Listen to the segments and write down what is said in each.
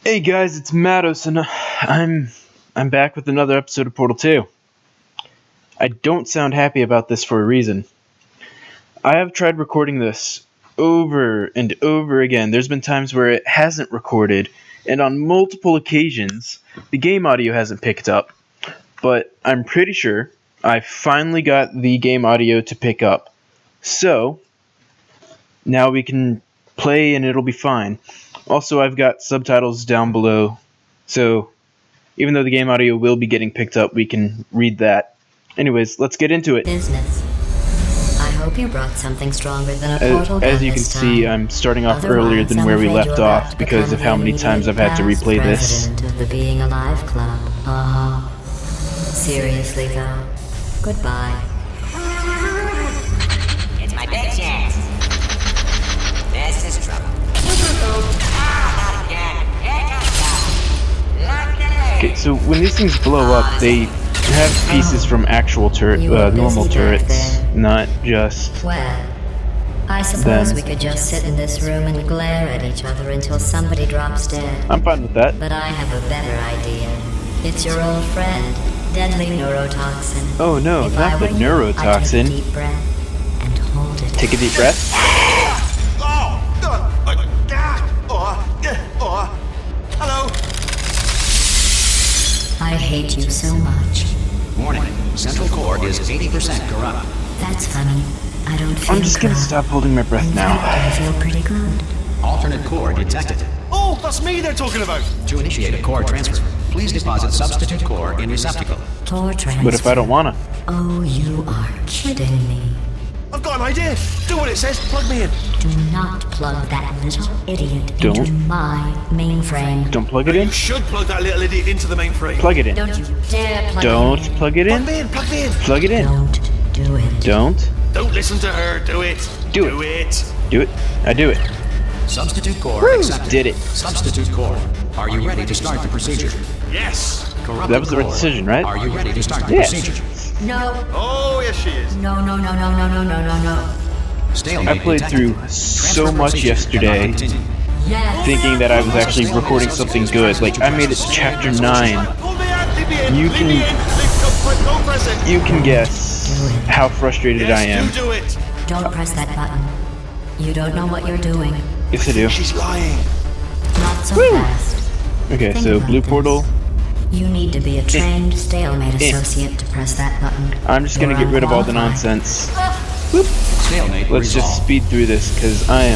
Hey guys, it's Matos, and I'm back with another episode of Portal 2. I don't sound happy about this for a reason. I have tried recording this over and over again. There's been times where it hasn't recorded, and on multiple occasions, the game audio hasn't picked up. But I'm pretty sure I finally got the game audio to pick up. So, now we can play and it'll be fine. Also, I've got subtitles down below, so even though the game audio will be getting picked up, we can read that. Anyways, let's get into it. Business. I hope you brought something stronger than a portal gun As you can this see, time. I'm starting off Otherwise, earlier than I'm where we afraid left you're about off to because of become how the many times I've had to immediate replay this. president of the Being Alive Club. Seriously though, goodbye. It's my big chance. This is trouble. Not again. Okay, so when these things blow up, they have pieces from actual normal turrets, not just Well, I suppose them. we could just sit in this room and glare at each other until somebody drops dead. I'm fine with that. But I have a better idea. It's your old friend, deadly neurotoxin. Oh no, If I not the were you, I'd take a neurotoxin. deep breath and hold it. Take a deep breath. Hello. I hate you so much. Warning, central core is 80% corrupt. That's funny. I don't feel I'm just gonna corrupt. stop holding my breath In now. fact, I feel pretty good. Alternate core detected. Oh, that's me they're talking about. To initiate a core transfer, please deposit substitute core in receptacle. Core transfer. But if I don't wanna, Oh, you are kidding me. I've got an idea. Do what it says. Plug me in. Do not plug that little idiot into Don't. my mainframe. don't plug it You in. should plug that little idiot into the mainframe. Plug it in. Don't you dare plug Don't it in. plug it Plug in. me in. Plug me in. Plug it in. Don't do it. Don't Don't listen to her. Do it. Do it. do it. I do it. Substitute core accepted. Did it. Substitute core. Are you ready to start the procedure? Yes. Corrupted That was the right core. decision, right? Are you ready to start the Yes. procedure? No. Oh, yes, she is. No, no, no, no, no, no, no, no, no. Stalemate I played detected. through Transfer so much procedure yesterday cannot continue. Yes. thinking that I was actually recording something good. Like, I made it to chapter 9. Pull me out. Leave me in. You Leave can- me in. Don't press it. You can guess how frustrated I am. Yes, you do it. Don't press that button. You don't know what you're doing. Yes, I do. She's lying. Not so Woo. fast. Okay, Think so about blue this. portal. You need to be a trained stalemate associate to press that button. I'm just gonna You're get rid of all the unqualified. nonsense. Stalemate Let's just resolved. speed through this, because I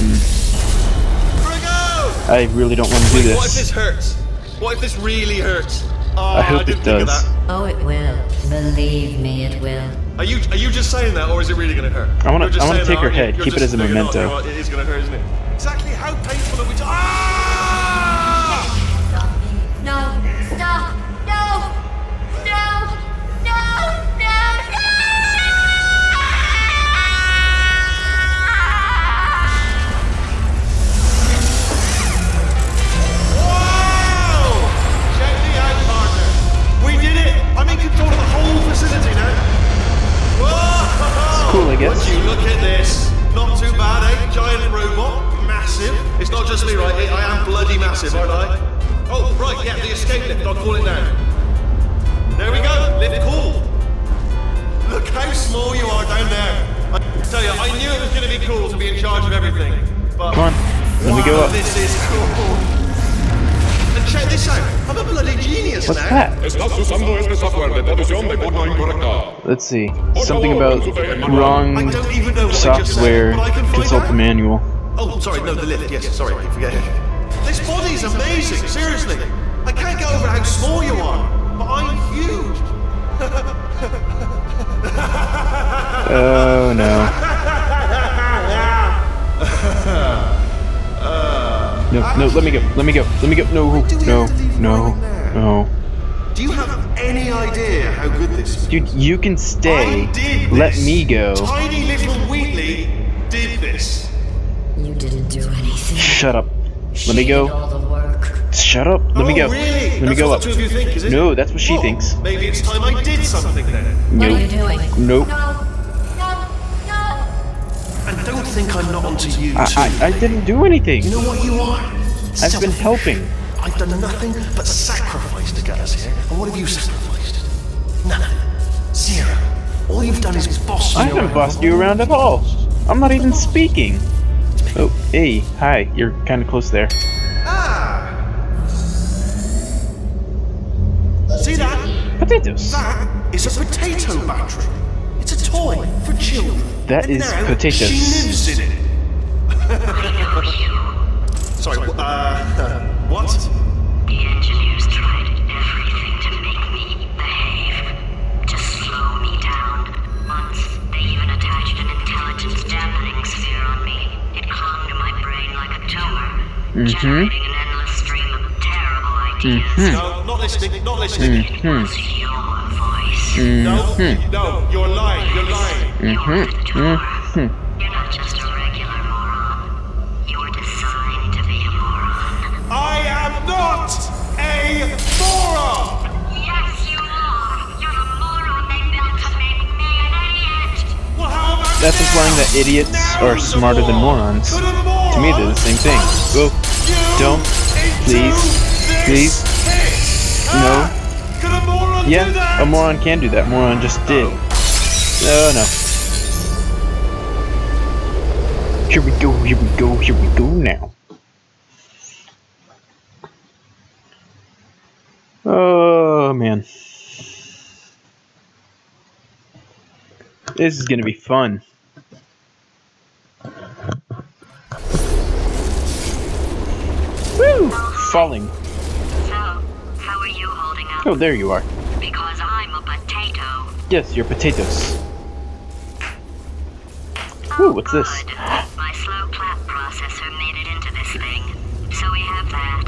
really don't want to do Wait, what if this this. hurts? What if this really hurts? Oh, I hope didn't it think of does. that. Oh, it will. Believe me, it will. Are you just saying that, or is it really going to hurt? I wanna- You're just I wanna saying take that, her aren't you? head. You're Keep it just- as a no, you're not. memento. You know what? It is going to hurt, isn't it? Exactly how painful are we? No, stop! No! No! No! No! Wow! Check me out, partner. We did it. I'm in control of the whole facility now. Whoa! Cool, I guess. Would you look at this? Not too bad, eh? Giant robot, massive. It's not just me, right? I am bloody massive, aren't I? Oh, right, yeah, the escape lift. I'll call it down. There we go. Lift cool. Look how small you are down there. I tell you, I knew it was going to be cool to be in charge of everything. But Come on, let me go wow, up. This is cool. And check this out. I'm a bloody genius What's now. that? Estás usando este software de traducción de forma incorrecta. Let's see. Something about wrong I don't even know what they just software. said, but I can find Consult the out. manual. Oh, sorry, no, the lift. Yes, sorry, forget it. This body's amazing, seriously. I can't get over how small you are, but I'm huge. Oh no. No, let me go. Let me go. Let me go. No, no, no, no. Do you have any idea how good this is? Dude, you can stay. I did Let this. me go. Tiny little Wheatley did this. You didn't do anything. Shut up. Let She me did go. all the work. Shut up. Let me Oh, go. really? Let me That's go what up. the two of you think, is it? No, that's what she Well, thinks. Maybe it's time I did something then. What are you Nope. doing? Nope. No! No! No! And don't think I'm not onto you, too. I didn't do anything. You know what you are? I've been helping. I've done nothing but sacrifice to get us here. And what have you sacrificed? Nothing. Zero. All you've done is boss me I haven't bossed you around at all. I'm not even speaking. Oh, hey, hi. You're kind of close there. Ah! See that? Potatoes. That is a potato battery. It's a toy for children. That And is now potatoes. She lives in it. Sorry, what? The engineers tried everything to make me behave, to slow me down. Once, they even attached an intelligence dampening sphere on me. It clung to my brain like a tumor, generating an endless stream of terrible ideas. No, not listening, not listening. It was your voice. No, you're lying, you're lying. You're the door. You're not just a regular moron. You're designed to be a moron. I am not a moron! Yes, you are. You're the moron they built to make me an idiot. Well, how about That's now? implying that idiots Now are he's a smarter than moron. morons. Could a moron To me, they're the same thing. Oh, you don't. into Please. this pit? No. Could a moron do Yeah, that? a moron can do that. Moron just did. Oh no. Here we go, here we go, here we go now. Oh man. This is gonna be fun. Woo! Falling. So, how are you holding up? Oh, there you are. Because I'm a potato. Yes, your potatoes. Ooh, what's this? Good. My slow clap processor made it into this thing. So we have that.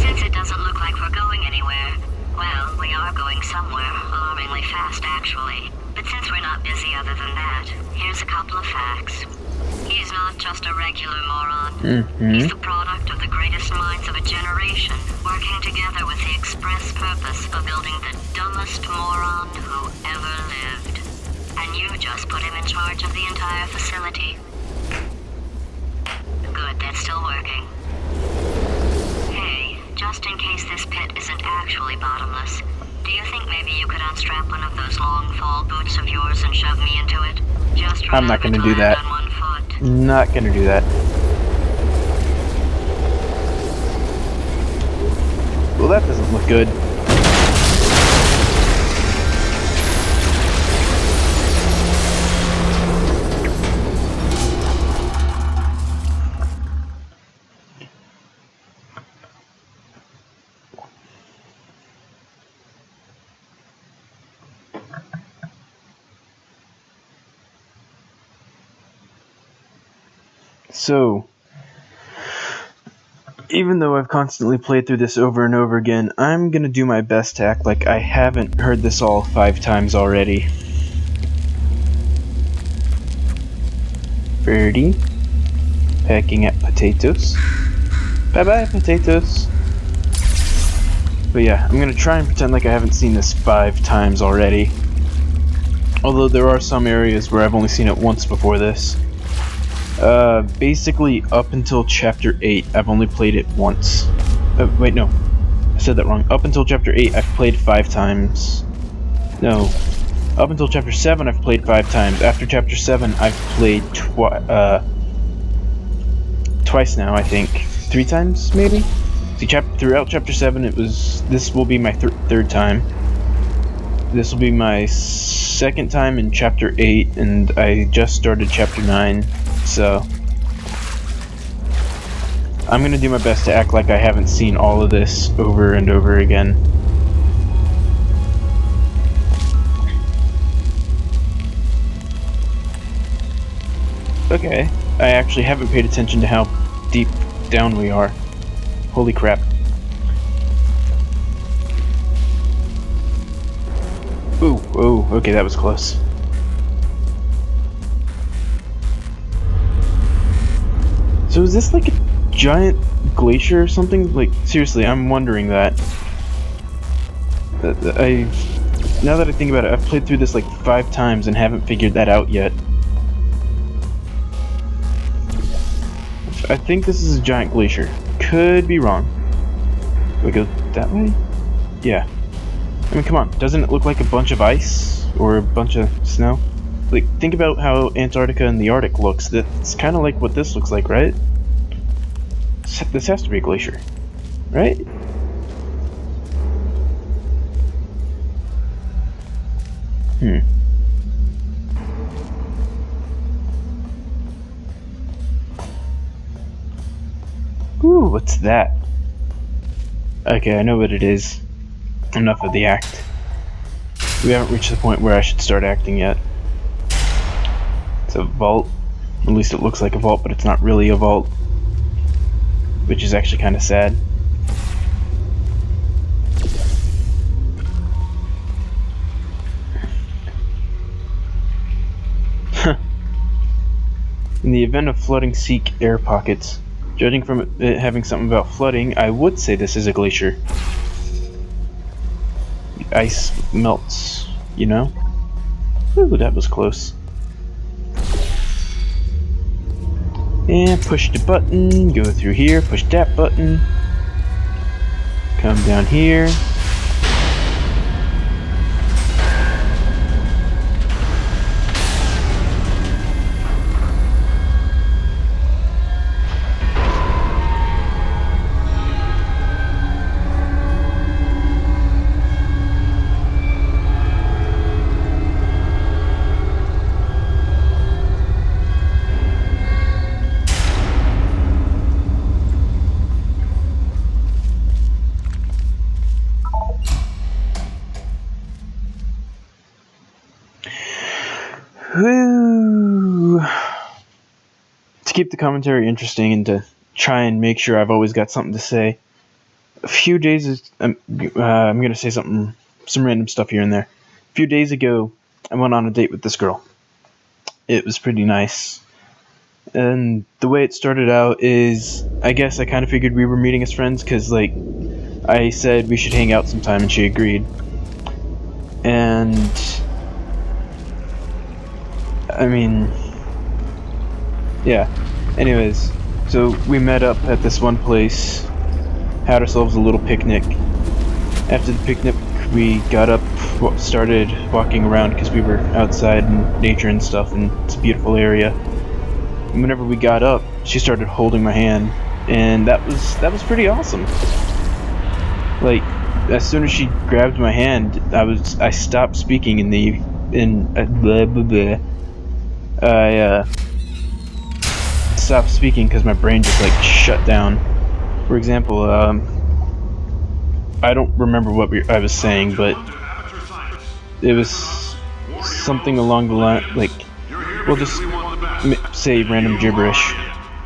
Since it doesn't look like we're going anywhere, well, we are going somewhere, alarmingly fast actually. But since we're not busy other than that, here's a couple of facts. He's not just a regular moron. He's the product of the greatest minds of a generation, working together with the express purpose of building the dumbest moron who ever lived. And you just put him in charge of the entire facility. Good, that's still working. Hey, just in case this pit isn't actually bottomless, do you think maybe you could unstrap one of those long fall boots of yours and shove me into it? Just I'm not gonna remember do to that. land on one foot. Not gonna do that. Well, that doesn't look good. So, even though I've constantly played through this over and over again, I'm gonna do my best to act like I haven't heard this all 5 times already. Birdie, pecking at potatoes. Bye-bye, potatoes. But yeah, I'm gonna try and pretend like I haven't seen this 5 times already. Although there are some areas where I've only seen it once before this. Basically up until chapter 8, I've only played it once. Wait, no. I said that wrong. Up until chapter 8, I've played 5 times. No. Up until chapter 7, I've played 5 times. After chapter 7, I've played twice now, I think. 3 times, maybe? See, throughout chapter 7, this will be my third time. This will be my second time in chapter 8, and I just started chapter 9. So, I'm gonna do my best to act like I haven't seen all of this over and over again. Okay, I actually haven't paid attention to how deep down we are. Holy crap. Ooh, oh, okay, that was close. So is this like a giant glacier or something? Like, seriously, I'm wondering that. Now that I think about it, I've played through this like 5 times and haven't figured that out yet. I think this is a giant glacier. could be wrong. Do we go that way? Yeah. I mean, come on. Doesn't it look like a bunch of ice? Or a bunch of snow? Like, think about how Antarctica and the Arctic looks. That's kind of like what this looks like, right? This has to be a glacier. Right? Ooh, what's that? Okay, I know what it is. Enough of the act. We haven't reached the point where I should start acting yet. It's a vault. At least it looks like a vault, but it's not really a vault. Which is actually kind of sad. In the event of flooding, seek air pockets. Judging from it having something about flooding, I would say this is a glacier. The ice melts, you know? Ooh, that was close. And push the button, go through here, push that button. Come down here. Woo. To keep the commentary interesting and to try and make sure I've always got something to say, a few days I'm gonna say some random stuff here and there. A few days ago, I went on a date with this girl. It was pretty nice. And the way it started out is, I guess I kind of figured we were meeting as friends because, like, I said we should hang out sometime and she agreed. And I mean, yeah. Anyways, so we met up at this one place, had ourselves a little picnic. After the picnic, we got up, started walking around because we were outside in nature and stuff, and it's a beautiful area. And whenever we got up, she started holding my hand, and that was pretty awesome. Like, as soon as she grabbed my hand, I stopped speaking I stopped speaking because my brain just like shut down. For example, I don't remember what I was saying, but it was something along the line, like, we'll just say random gibberish.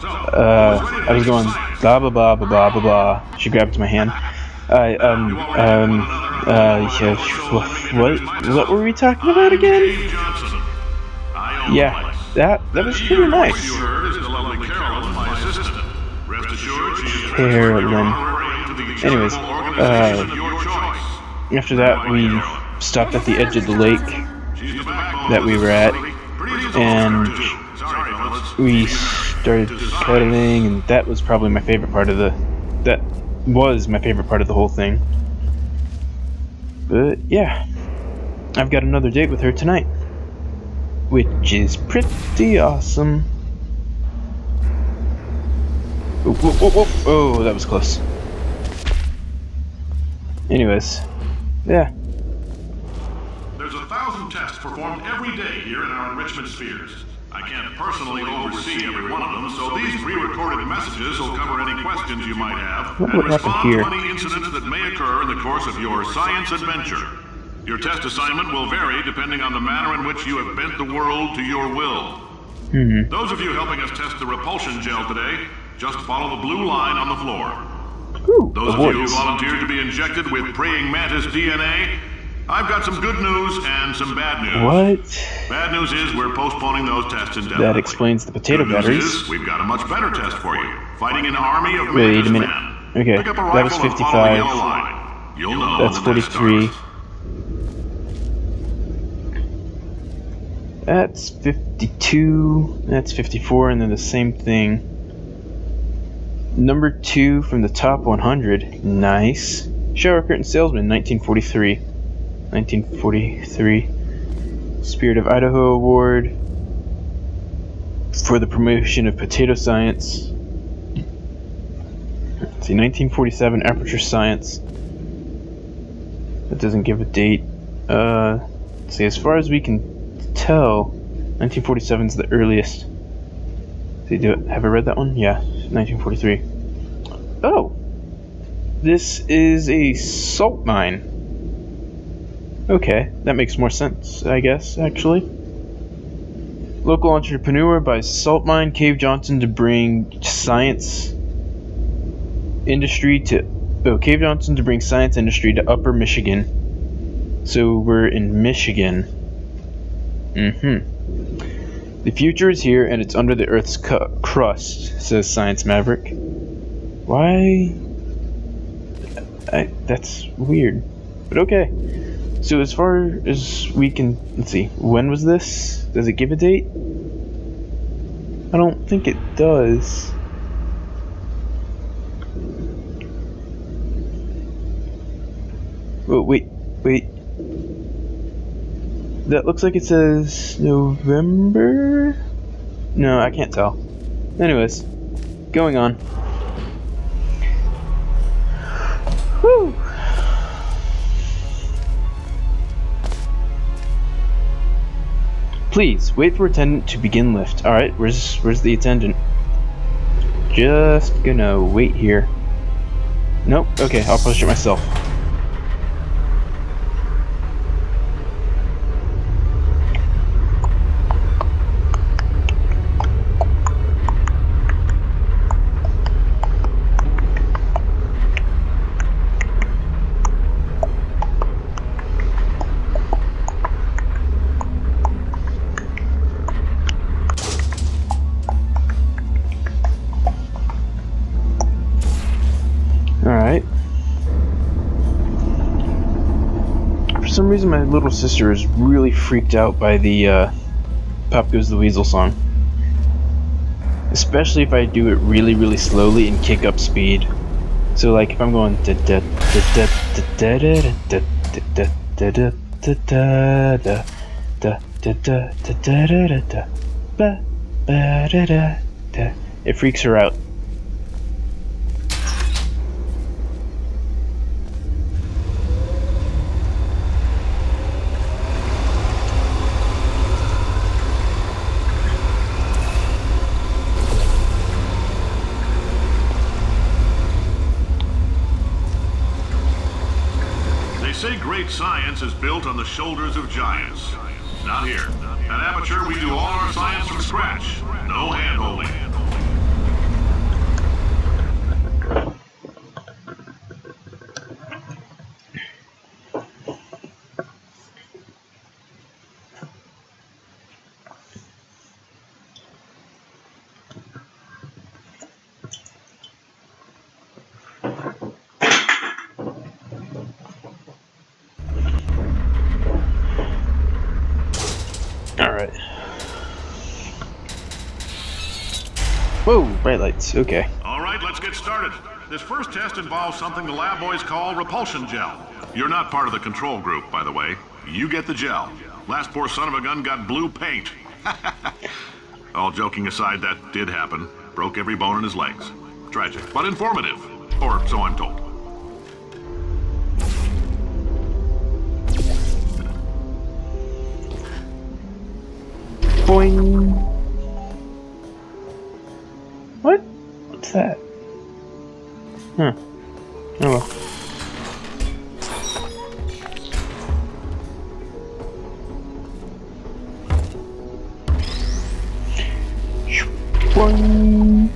I was going blah blah blah blah blah blah blah. She grabbed my hand. What were we talking about again? Yeah, that was pretty nice. Carolyn. Anyways, after that we stopped at the edge of the lake that we were at, and we started cuddling, and that was probably my favorite part of the whole thing. But yeah, I've got another date with her tonight, which is pretty awesome. Oh, that was close. Anyways, yeah. There's 1,000 tests performed every day here in our enrichment spheres. I can't personally oversee every one of them, so these pre-recorded messages will cover any questions you might have and respond to any incidents that may occur in the course of your science adventure. Your test assignment will vary depending on the manner in which you have bent the world to your will. Those of you helping us test the repulsion gel today, just follow the blue line on the floor. Those of you who volunteered to be injected with praying mantis DNA, I've got some good news and some bad news. What? Bad news is we're postponing those tests indefinitely. That explains the potato Good news batteries. is we've got a much better test for you. Fighting an army of Wait a mantis minute. men. Okay, Pick up a that was rifle and follow the 55. yellow line. You'll know That's when the test 43. starts. That's 52. That's 54, and then the same thing. Number 2 from the top 100. Nice. Shower curtain salesman, 1943. 1943. Spirit of Idaho Award for the promotion of potato science. Let's see, 1947 Aperture Science. That doesn't give a date. Let's see, as far as we can tell, 1947 is the earliest. Have I read that one? Yeah, 1943. Oh! This is a salt mine. Okay, that makes more sense, I guess, actually. Local entrepreneur buys salt mine Cave Johnson to bring science industry to... Oh, Cave Johnson to bring science industry to Upper Michigan. So we're in Michigan. The future is here and it's under the Earth's crust, says Science Maverick. Why? That's weird. But okay. So as far as we can... Let's see. When was this? Does it give a date? I don't think it does. Oh, wait. That looks like it says November? No, I can't tell. Anyways, going on. Whew. Please, wait for attendant to begin lift. Alright, where's the attendant? Just gonna wait here. Nope, okay, I'll push it myself. Alright. For some reason my little sister is really freaked out by the Pop Goes the Weasel song. Especially if I do it really, really slowly and kick up speed. So like if I'm going it freaks her out. They say great science is built on the shoulders of giants. Not here. At Aperture, we do all our science from scratch. No hand-holding. Alright. Whoa, bright lights, okay. All right, let's get started. This first test involves something the lab boys call repulsion gel. You're not part of the control group, by the way. You get the gel. Last poor son of a gun got blue paint. All joking aside, that did happen. Broke every bone in his legs. Tragic, but informative. Or so I'm told. Boing. What? What's that? Huh. Oh well. Boing.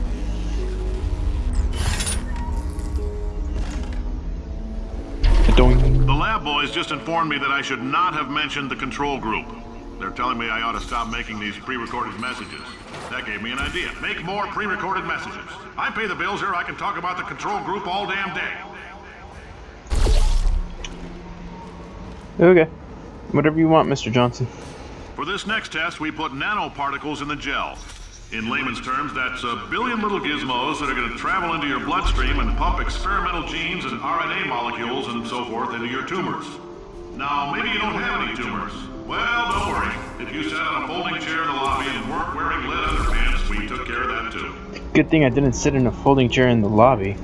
Doing. The lab boys just informed me that I should not have mentioned the control group. They're telling me I ought to stop making these pre-recorded messages. That gave me an idea. Make more pre-recorded messages. I pay the bills here, I can talk about the control group all damn day. Okay. Whatever you want, Mr. Johnson. For this next test, we put nanoparticles in the gel. In layman's terms, that's a billion little gizmos that are going to travel into your bloodstream and pump experimental genes and RNA molecules and so forth into your tumors. Now, maybe you don't have any tumors. Well, don't worry. If you sat on a folding chair in the lobby and weren't wearing lead underpants, we took care of that too. Good thing I didn't sit in a folding chair in the lobby.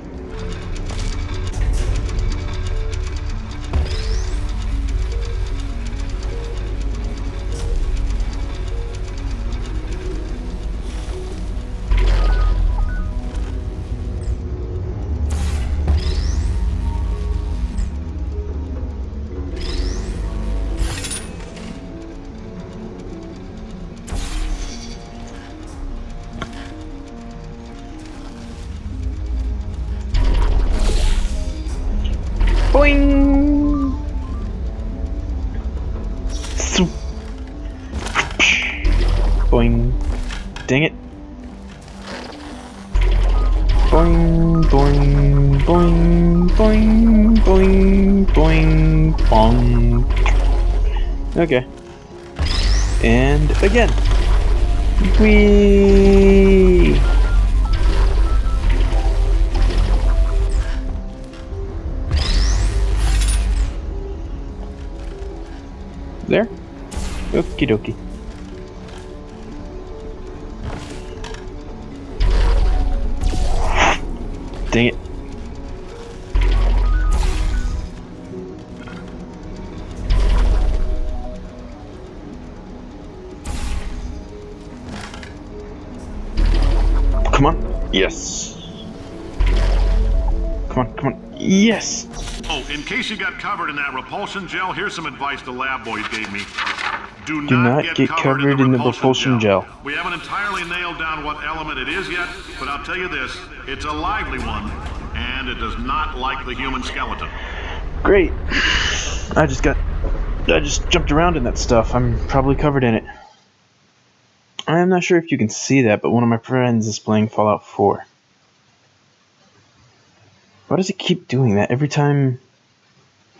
Boing! Swoop. Boing. Dang it. Boing, boing, boing, boing, boing, boing, bong. Okay. And again. Whee! There? Okie dokie. Dang it. Come on. Yes. Come on, come on. Yes! Oh, in case you got covered in that repulsion gel, here's some advice the lab boys gave me. Do not get covered in the repulsion gel. We haven't entirely nailed down what element it is yet, but I'll tell you this, it's a lively one, and it does not like the human skeleton. Great. I just jumped around in that stuff. I'm probably covered in it. I'm not sure if you can see that, but one of my friends is playing Fallout 4. Why does it keep doing that? Every time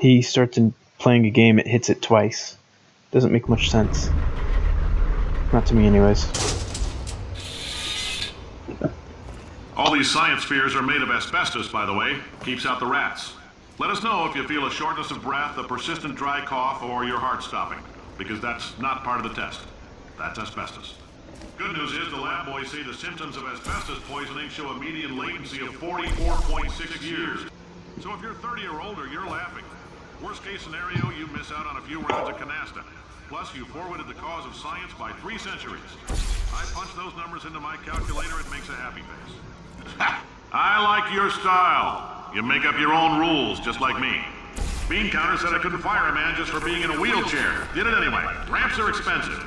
he starts playing a game, it hits it twice. Doesn't make much sense. Not to me, anyways. All these science spheres are made of asbestos, by the way. Keeps out the rats. Let us know if you feel a shortness of breath, a persistent dry cough, or your heart stopping, because that's not part of the test. That's asbestos. Good news is the lab boys say the symptoms of asbestos poisoning show a median latency of 44.6 years. So if you're 30 or older, you're laughing. Worst case scenario, you miss out on a few rounds of canasta. Plus, you forwarded the cause of science by 3 centuries. I punch those numbers into my calculator, it makes a happy face. Ha! I like your style. You make up your own rules, just like me. Bean Counter said I couldn't fire a man just for being in a wheelchair. Did it anyway. Ramps are expensive.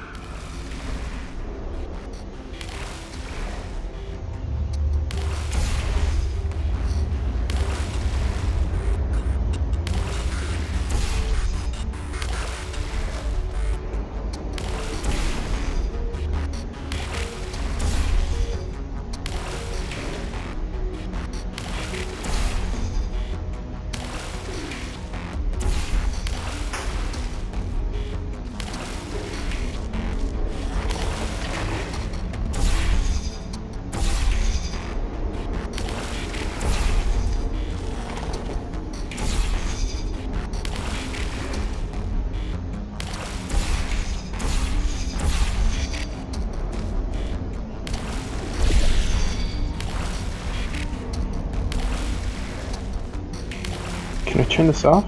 Can I turn this off?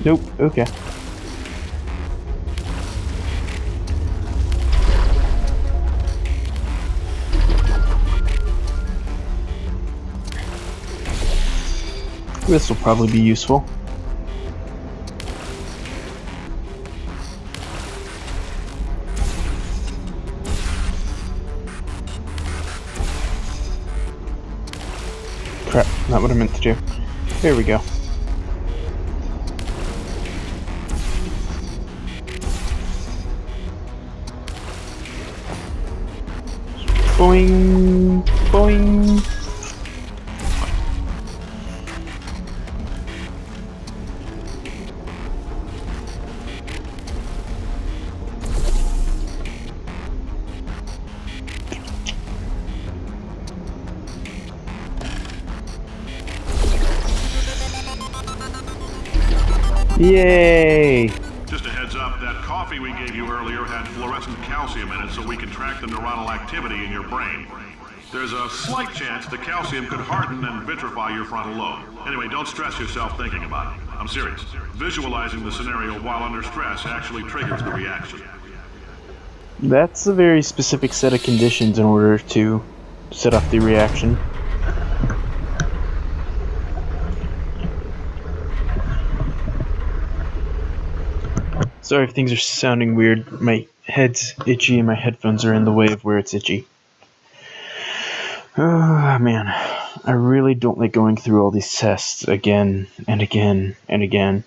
Nope, okay. This will probably be useful. Crap, not what I meant to do. There we go. Boing, boing. Yay! Just a heads up, that coffee we gave you earlier had fluorescent calcium in it so we can track the neuronal activity in your brain. There's a slight chance the calcium could harden and vitrify your frontal lobe. Anyway, don't stress yourself thinking about it. I'm serious. Visualizing the scenario while under stress actually triggers the reaction. That's a very specific set of conditions in order to set off the reaction. Sorry if things are sounding weird. My head's itchy and my headphones are in the way of where it's itchy. Oh man, I really don't like going through all these tests again and again and again.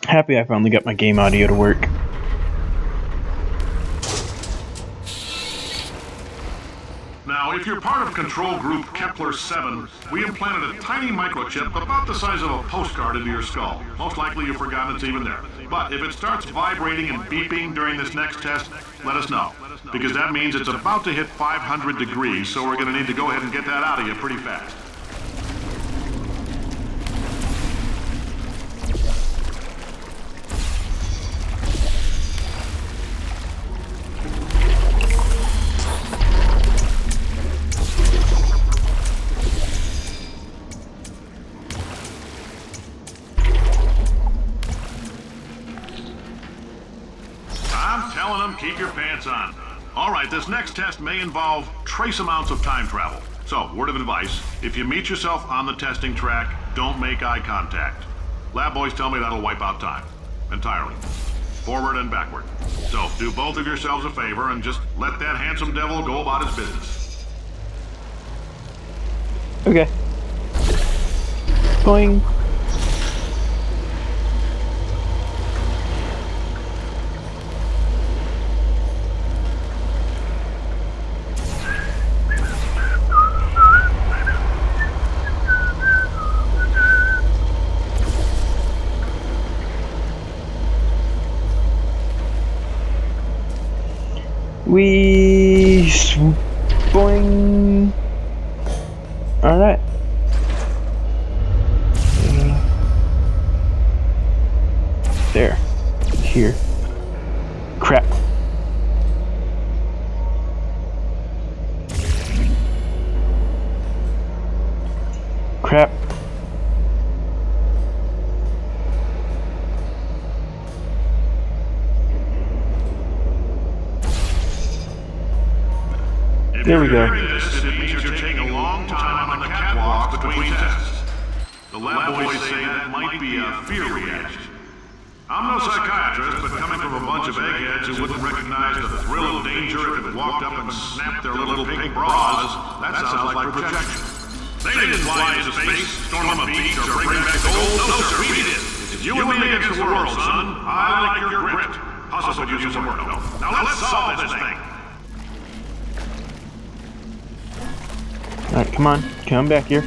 Happy I finally got my game audio to work. Now, if you're part of control group Kepler-7, we implanted a tiny microchip about the size of a postcard into your skull. Most likely you've forgotten it's even there. But if it starts vibrating and beeping during this next test, let us know. Because that means it's about to hit 500 degrees, so we're going to need to go ahead and get that out of you pretty fast. I'm telling them, keep your pants on. All right, this next test may involve trace amounts of time travel. So, word of advice, if you meet yourself on the testing track, don't make eye contact. Lab boys tell me that'll wipe out time. Entirely. Forward and backward. So, do both of yourselves a favor and just let that handsome devil go about his business. Okay. Boing. We boing. All right. There. Here. Crap. Crap. There we go. This means you're taking a long time on the catwalk between tests. The lab boys say that might be a fear reaction. I'm no psychiatrist, but coming from a bunch of eggheads who wouldn't recognize the thrill of danger if it walked up and snapped their little pink bras, that sounds like projection. They didn't fly into space, storm a beach, or bring back gold. No, sir, we did. It's you and me against the world, son. I like your grit. Hustle could use some work, though. Now let's solve this thing. Alright, come on. Come back here.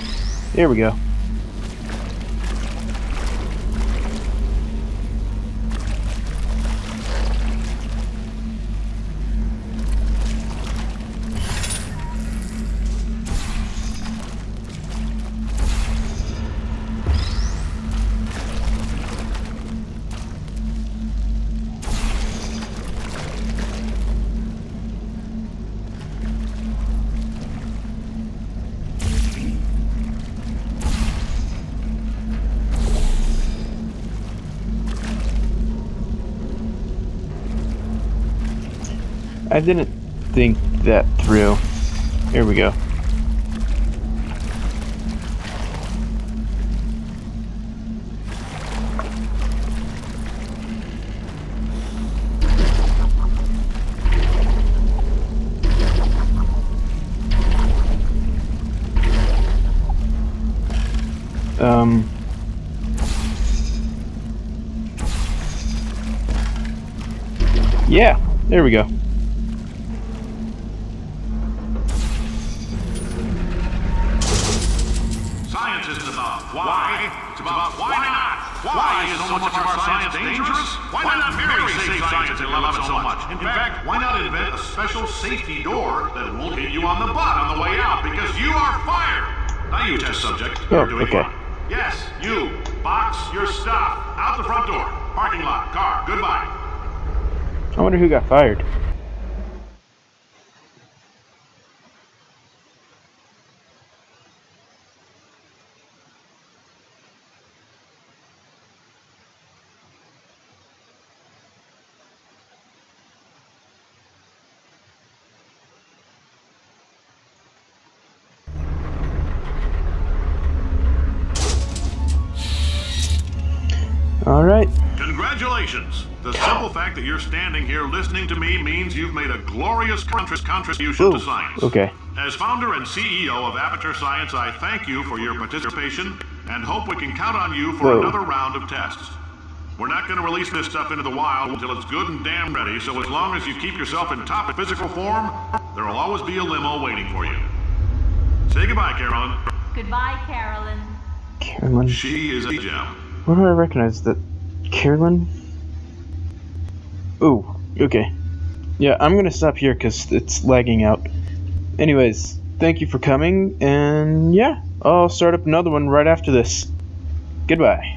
There we go. I didn't think that through. Here we go. Yeah, there we go. Science isn't about why, it's about why not. Why is so much of our science dangerous? Why not marry safe science and love it so much? In fact, why not invent a special safety door that won't hit you on the butt on the way out because you are fired? Now you test subject, you're doing okay. fine. Yes, you. Box your stuff. Out the front door. Parking lot. Car. Goodbye. I wonder who got fired. Alright. Congratulations. The simple fact that you're standing here listening to me means you've made a glorious contribution to science. Okay. As founder and CEO of Aperture Science, I thank you for your participation and hope we can count on you for another round of tests. We're not going to release this stuff into the wild until it's good and damn ready, so as long as you keep yourself in top physical form, there will always be a limo waiting for you. Say goodbye, Carolyn. Goodbye, Carolyn. Carolyn. She is a gem. Where do I recognize that? Carolyn? Ooh, okay. Yeah, I'm gonna stop here because it's lagging out. Anyways, thank you for coming, and yeah, I'll start up another one right after this. Goodbye.